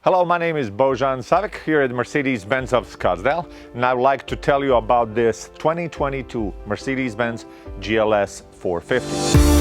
Hello, my name is Bojan Savic here at Mercedes-Benz of Scottsdale, and I'd like to tell you about this 2022 Mercedes-Benz GLS 450.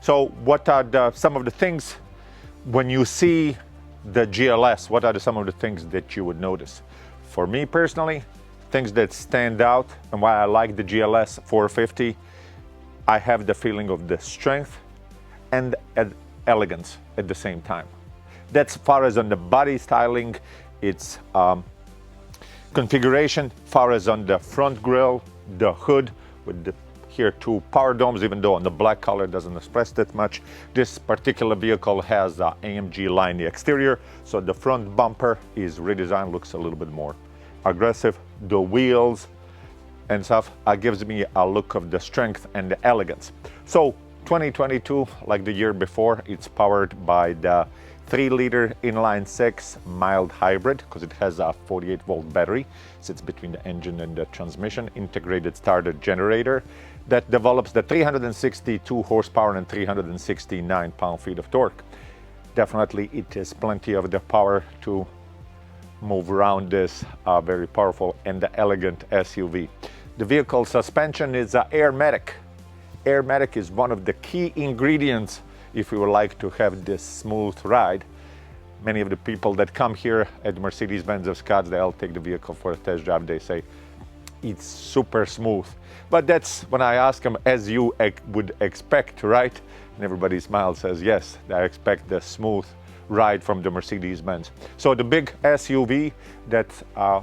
So what are some of the things when you see the GLS, what are some of the things that you would notice? For me personally, things that stand out and why I like the GLS 450, I have the feeling of the strength and elegance at the same time. That's as far as on the body styling, its configuration, far as on the front grille, the hood with the here two power domes, even though on the black color doesn't express that much. This particular vehicle has AMG Line the exterior, so the front bumper is redesigned, looks a little bit more aggressive. The wheels and stuff gives me a look of the strength and the elegance. So 2022, like the year before, it's powered by the 3-liter inline-6 mild hybrid because it has a 48-volt battery, sits between the engine and the transmission, integrated starter generator that develops the 362 horsepower and 369 pound-feet of torque. Definitely it has plenty of the power to move around this very powerful and elegant SUV. The vehicle suspension is AMG. AMG is one of the key ingredients if you would like to have this smooth ride. Many of the people that come here at Mercedes-Benz of Scottsdale take the vehicle for a test drive, they say it's super smooth. But that's when I ask them, as you would expect, right? And everybody smiles, says yes, I expect the smooth ride from the Mercedes-Benz. So the big SUV, that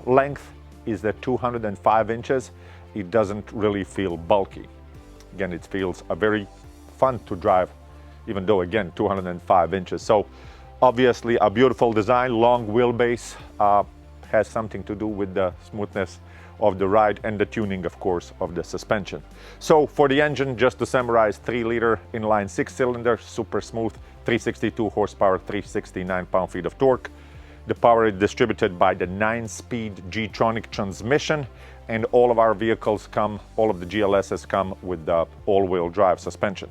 length is the 205 inches. It doesn't really feel bulky. Again, it feels very fun to drive, even though, again, 205 inches. So obviously a beautiful design, long wheelbase, has something to do with the smoothness of the ride and the tuning, of course, of the suspension. So for the engine, just to summarize, 3-liter inline 6-cylinder, super smooth, 362 horsepower, 369 pound-feet of torque. The power is distributed by the 9-speed G-tronic transmission, and all of our vehicles come, all of the GLSs come with the all-wheel drive suspension.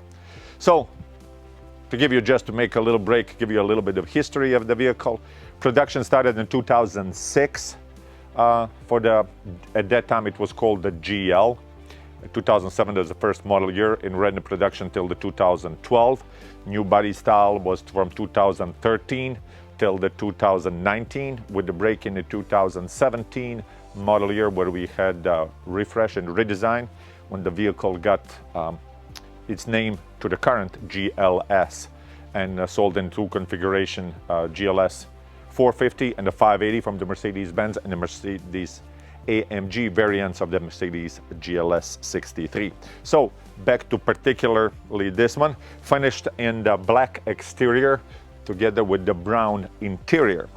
So to give you, just to make a little break, give you a little bit of history of the vehicle. Production started in 2006. At that time it was called the GL. 2007 was the first model year, and ran in production till the 2012. New body style was from 2013 till the 2019, with the break in the 2017 model year where we had refresh and redesign when the vehicle got its name to the current GLS and sold in two configuration, GLS 450 and the 580 from the Mercedes-Benz, and the Mercedes AMG variants of the Mercedes GLS 63. So back to particularly this one, finished in the black exterior together with the brown interior.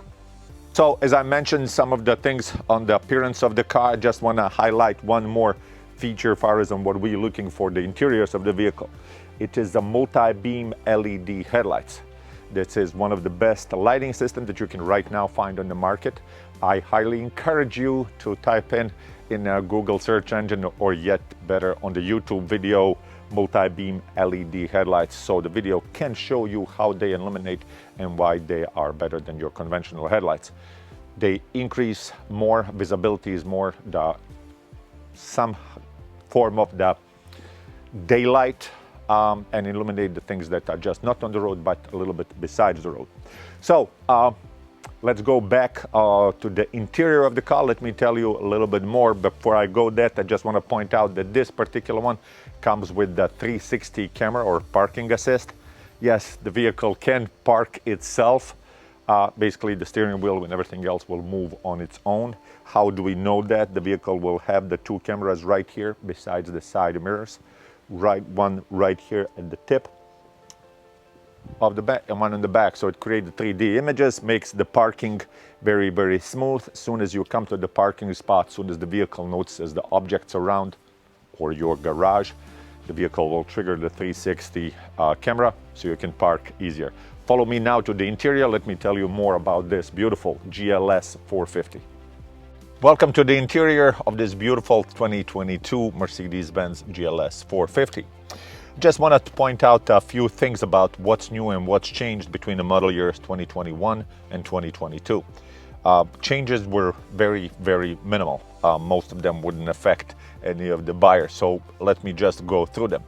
So as I mentioned, some of the things on the appearance of the car, I just want to highlight one more feature as far as on what we're looking for the interiors of the vehicle. It is the multi-beam LED headlights. This is one of the best lighting systems that you can right now find on the market. I highly encourage you to type in a Google search engine, or yet better on the YouTube video, multi-beam LED headlights, so the video can show you how they illuminate and why they are better than your conventional headlights. They increase more, visibility is more, some form of the daylight, and illuminate the things that are just not on the road but a little bit besides the road. So let's go back to the interior of the car. Let me tell you a little bit more. Before I go that, I just want to point out that this particular one comes with the 360 camera or parking assist. Yes, the vehicle can park itself. Basically the steering wheel and everything else will move on its own. How do we know that? The vehicle will have the two cameras right here besides the side mirrors. One right here at the tip, of the back and one in the back. So it creates 3D images, makes the parking very, very smooth. As soon as you come to the parking spot, as soon as the vehicle notices the objects around or your garage, the vehicle will trigger the 360 camera so you can park easier. Follow me now to the interior. Let me tell you more about this beautiful GLS 450. Welcome to the interior of this beautiful 2022 Mercedes-Benz GLS 450. Just wanted to point out a few things about what's new and what's changed between the model years 2021 and 2022. Changes were very, very minimal. Most of them wouldn't affect any of the buyers, so let me just go through them.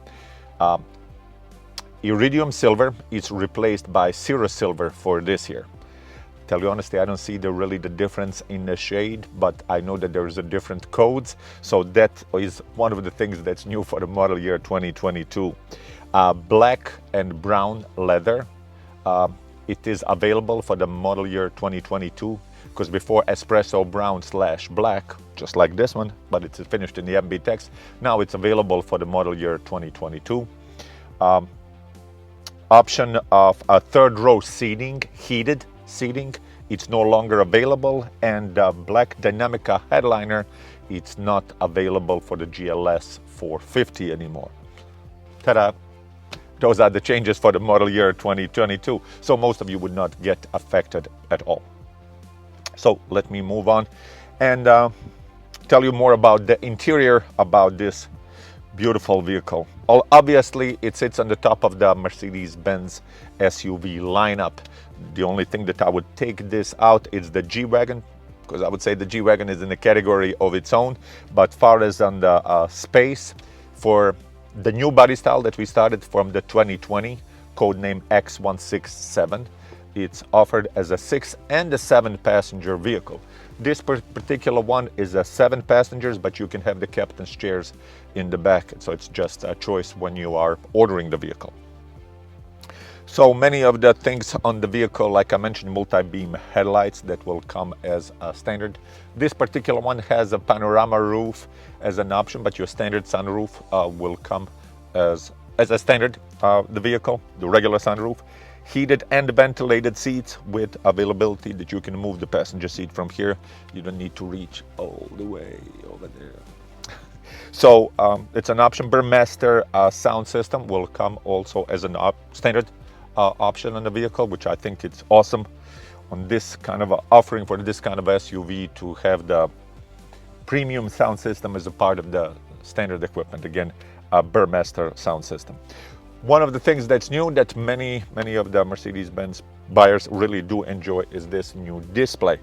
Iridium silver is replaced by Cirrus silver for this year. Tell you honestly, I don't see really the difference in the shade, but I know that there's a different codes, so that is one of the things that's new for the model year 2022. Black and brown leather, it is available for the model year 2022, because before Espresso Brown / black, just like this one, but it's finished in the MB text. Now it's available for the model year 2022. Option of a third row seating, heated seating, it's no longer available, and black Dynamica headliner, it's not available for the GLS 450 anymore. Ta-da! Those are the changes for the model year 2022, so most of you would not get affected at all. So let me move on and tell you more about the interior about this beautiful vehicle. Obviously, it sits on the top of the Mercedes-Benz SUV lineup. The only thing that I would take this out is the G-Wagon, because I would say the G-Wagon is in a category of its own. But far as on the space, for the new body style that we started from the 2020, codename X167, it's offered as a 6 and a 7 passenger vehicle. This particular one is a 7 passengers, but you can have the captain's chairs in the back, so it's just a choice when you are ordering the vehicle. So many of the things on the vehicle, like I mentioned, multi-beam headlights that will come as a standard. This particular one has a panorama roof as an option, but your standard sunroof will come as a standard, the vehicle, the regular sunroof. Heated and ventilated seats with availability that you can move the passenger seat from here. You don't need to reach all the way over there. So it's an option. Burmester sound system will come also as an standard option on the vehicle, which I think it's awesome on this kind of offering for this kind of SUV to have the premium sound system as a part of the standard equipment. Again, a Burmester sound system. One of the things that's new that many of the Mercedes-Benz buyers really do enjoy is this new display.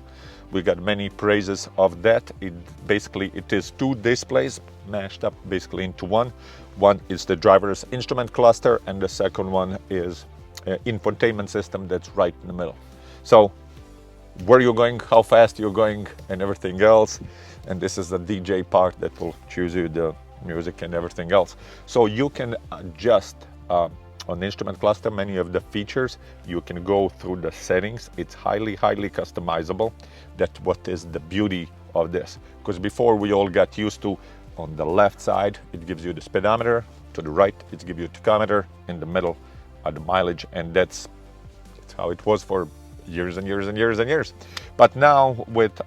We got many praises of that. It is 2 displays mashed up basically into one. One is the driver's instrument cluster, and the second one is an infotainment system that's right in the middle. So where you're going, how fast you're going, and everything else. And this is the DJ part that will choose you the music and everything else. So you can adjust on the instrument cluster many of the features. You can go through the settings. It's highly customizable. That's what is the beauty of this, because before we all got used to, on the left side it gives you the speedometer, to the right it gives you the tachometer, in the middle the mileage, and that's how it was for years and years. But now with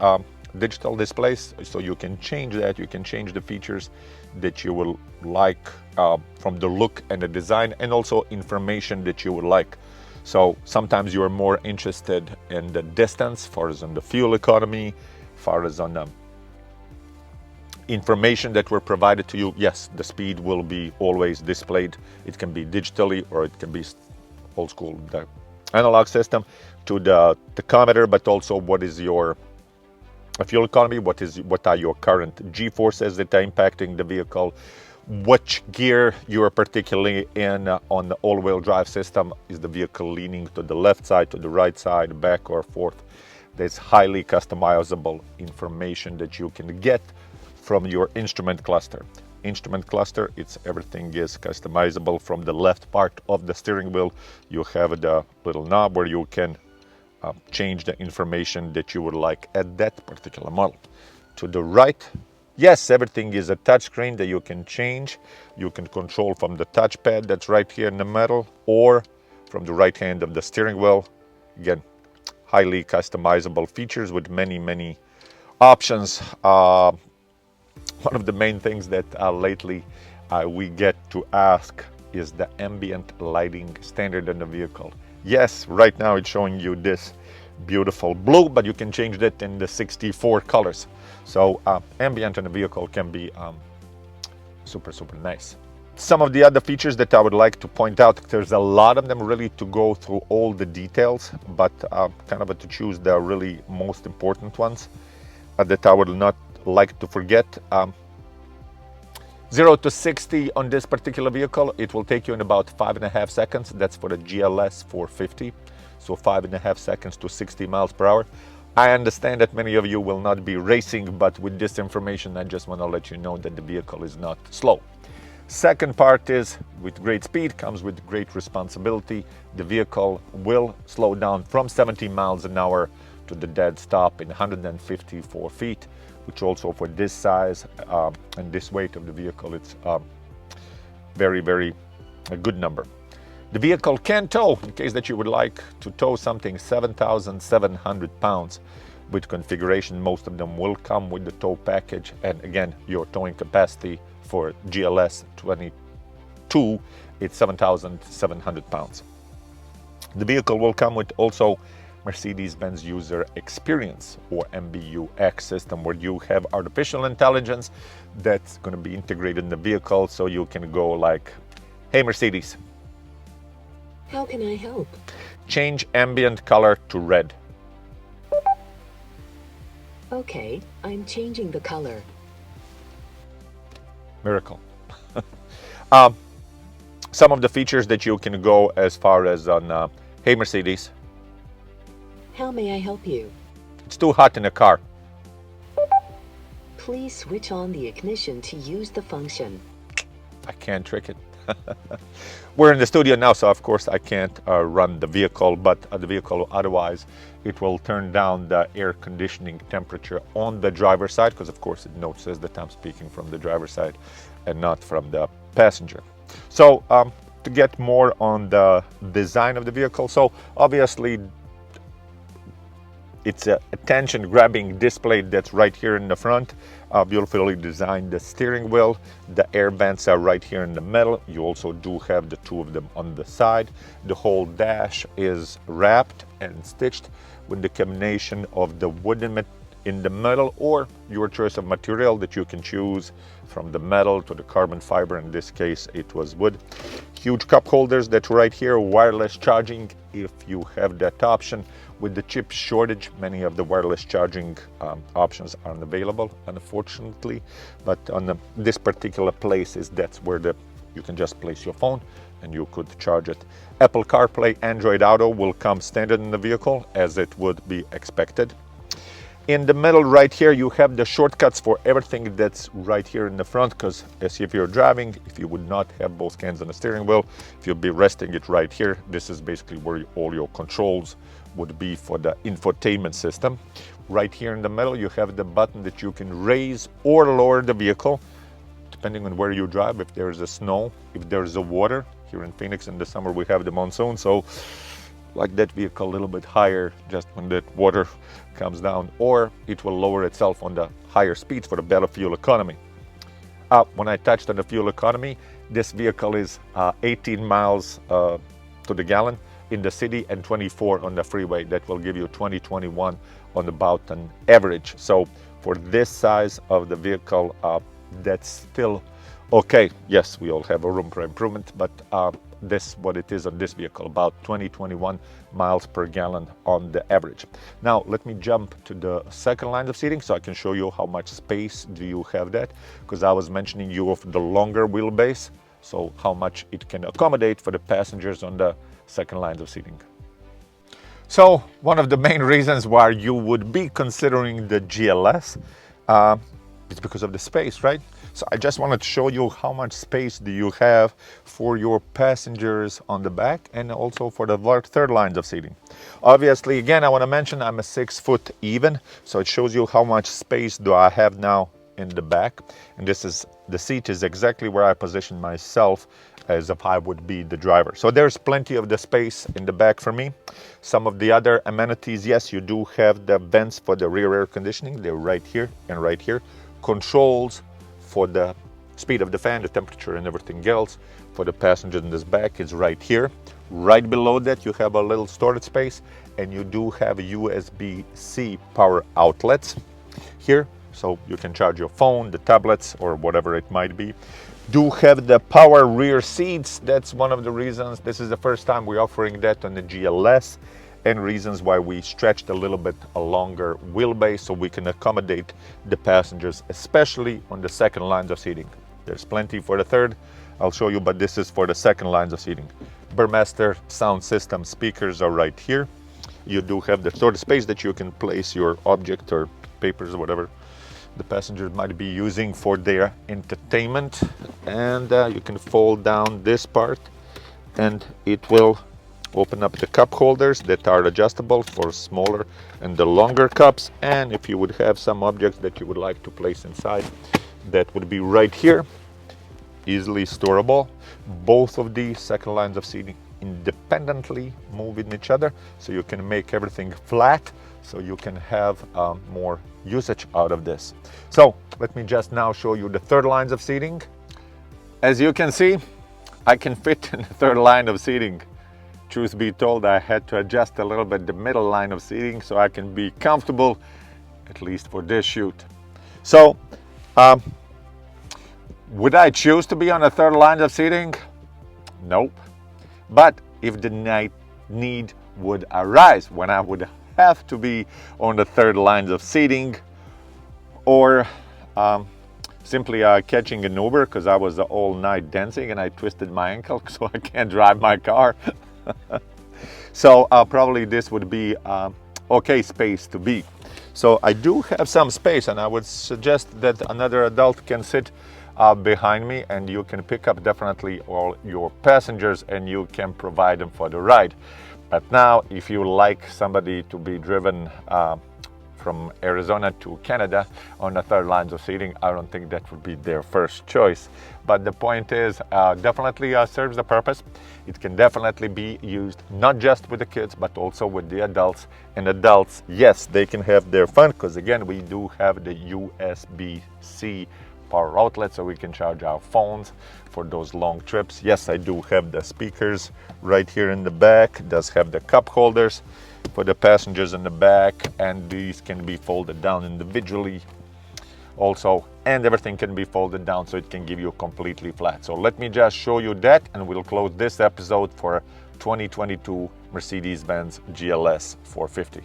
digital displays, so you can change that. You can change the features that you will like from the look and the design, and also information that you would like. So sometimes you are more interested in the distance, far as on the fuel economy, far as on the information that were provided to you. Yes, the speed will be always displayed. It can be digitally, or it can be old school, the analog system, to the tachometer, but also what is your fuel economy, what are your current G-forces that are impacting the vehicle, which gear you are particularly in on the all-wheel drive system. Is the vehicle leaning to the left side, to the right side, back or forth? There's highly customizable information that you can get from your instrument cluster. Instrument cluster, everything is customizable. From the left part of the steering wheel, you have the little knob where you can change the information that you would like at that particular model. To the right, yes, everything is a touchscreen that you can change. You can control from the touchpad that's right here in the middle, or from the right hand of the steering wheel. Again, highly customizable features with many options. One of the main things that lately we get to ask is the ambient lighting standard in the vehicle. Yes, right now it's showing you this beautiful blue, but you can change that in the 64 colors. So ambient in the vehicle can be super nice. Some of the other features that I would like to point out, there's a lot of them really to go through all the details, but kind of to choose the really most important ones that I would not like to forget. 0 to 60 on this particular vehicle, it will take you in about 5.5 seconds. That's for the GLS 450. So 5.5 seconds to 60 miles per hour. I understand that many of you will not be racing, but with this information, I just want to let you know that the vehicle is not slow. Second part is, with great speed comes with great responsibility. The vehicle will slow down from 70 miles an hour to the dead stop in 154 feet, which also for this size and this weight of the vehicle, it's very a good number. The vehicle can tow, in case that you would like to tow something 7,700 pounds with configuration. Most of them will come with the tow package, and again, your towing capacity for GLS 22, it's 7,700 pounds. The vehicle will come with also Mercedes-Benz User Experience, or MBUX system, where you have artificial intelligence that's going to be integrated in the vehicle, so you can go like, hey Mercedes, how can I help? Change ambient color to red. Okay, I'm changing the color. Miracle. Some of the features that you can go as far as on, hey Mercedes, how may I help you? It's too hot in the car. Please switch on the ignition to use the function. I can't trick it. We're in the studio now, so of course I can't run the vehicle, but the vehicle otherwise it will turn down the air conditioning temperature on the driver's side, because of course it notices that I'm speaking from the driver's side and not from the passenger. So to get more on the design of the vehicle, so obviously it's a attention-grabbing display that's right here in the front. Beautifully designed the steering wheel. The air vents are right here in the middle. You also do have the two of them on the side. The whole dash is wrapped and stitched with the combination of the wooden in the middle, or your choice of material that you can choose from the metal to the carbon fiber. In this case, it was wood. Huge cup holders that right here, wireless charging if you have that option. With the chip shortage, many of the wireless charging options aren't available, unfortunately. But on this particular place, that's where you can just place your phone and you could charge it. Apple CarPlay, Android Auto will come standard in the vehicle, as it would be expected. In the middle right here, you have the shortcuts for everything that's right here in the front, because as if you're driving, if you would not have both hands on the steering wheel, if you'll be resting it right here, this is basically where all your controls would be for the infotainment system. Right here in the middle, you have the button that you can raise or lower the vehicle, depending on where you drive. If there's a snow, if there's a water. Here in Phoenix in the summer, we have the monsoon, so like that vehicle a little bit higher just when that water comes down, or it will lower itself on the higher speeds for the better fuel economy. When I touched on the fuel economy, this vehicle is 18 miles to the gallon in the city and 24 on the freeway. That will give you 20-21 on about an average. So for this size of the vehicle, that's still okay. Yes, we all have a room for improvement, but this what it is on this vehicle, about 20-21 miles per gallon on the average. Now let me jump to the second line of seating so I can show you how much space do you have that, because I was mentioning you of the longer wheelbase, so how much it can accommodate for the passengers on the second line of seating. So one of the main reasons why you would be considering the GLS is because of the space, right? So I just wanted to show you how much space do you have for your passengers on the back and also for the third lines of seating. Obviously, again, I want to mention I'm a 6 foot even, so it shows you how much space do I have now in the back. And this is the seat is exactly where I position myself as if I would be the driver. So there's plenty of the space in the back for me. Some of the other amenities, yes, you do have the vents for the rear air conditioning. They're right here and right here. Controls for the speed of the fan, the temperature and everything else. For the passengers in this back is right here. Right below that you have a little storage space, and you do have USB-C power outlets here, so you can charge your phone, the tablets, or whatever it might be. Do have the power rear seats. That's one of the reasons. This is the first time we're offering that on the GLS, and reasons why we stretched a little bit a longer wheelbase so we can accommodate the passengers, especially on the second lines of seating. There's plenty for the third, I'll show you, but this is for the second lines of seating. Burmester sound system speakers are right here. You do have the storage space that you can place your object or papers or whatever the passengers might be using for their entertainment. And you can fold down this part and it will open up the cup holders that are adjustable for smaller and the longer cups. And if you would have some objects that you would like to place inside, that would be right here, easily storable. Both of these second lines of seating independently move in each other, so you can make everything flat, so you can have more usage out of this. So let me just now show you the third lines of seating. As you can see, I can fit in the third line of seating. Truth be told, I had to adjust a little bit the middle line of seating so I can be comfortable, at least for this shoot. So would I choose to be on the third line of seating? Nope. But if the need would arise when I would have to be on the third lines of seating, or simply catching an Uber because I was all night dancing and I twisted my ankle so I can't drive my car. So probably this would be okay space to be. So I do have some space, and I would suggest that another adult can sit behind me, and you can pick up definitely all your passengers and you can provide them for the ride. But now if you like somebody to be driven from Arizona to Canada on the third lines of seating, I don't think that would be their first choice. But the point is, definitely serves the purpose. It can definitely be used not just with the kids but also with the adults. And adults, yes, they can have their fun, because again we do have the USB-C power outlet, so we can charge our phones for those long trips. Yes, I do have the speakers right here in the back. It does have the cup holders for the passengers in the back, and these can be folded down individually also, and everything can be folded down so it can give you completely flat. So let me just show you that, and we'll close this episode for 2022 Mercedes-Benz GLS 450.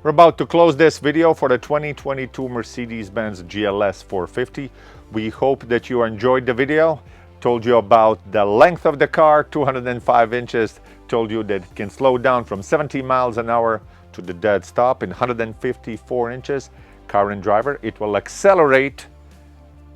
We're about to close this video for the 2022 Mercedes-Benz GLS 450. We hope that you enjoyed the video. Told you about the length of the car, 205 inches. Told you that it can slow down from 70 miles an hour to the dead stop in 154 inches. Car and driver. It will accelerate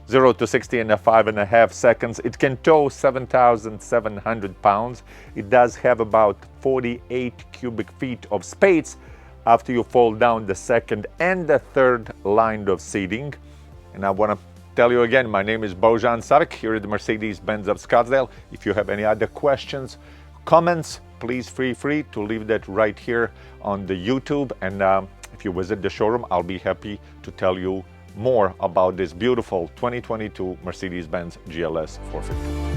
0 to 60 in 5.5 seconds. It can tow 7,700 pounds. It does have about 48 cubic feet of space after you fold down the second and the third line of seating. And I want to tell you again, my name is Bojan Savic here at the Mercedes-Benz of Scottsdale. If you have any other questions, comments, please feel free to leave that right here on the YouTube. And if you visit the showroom, I'll be happy to tell you more about this beautiful 2022 Mercedes-Benz GLS 450.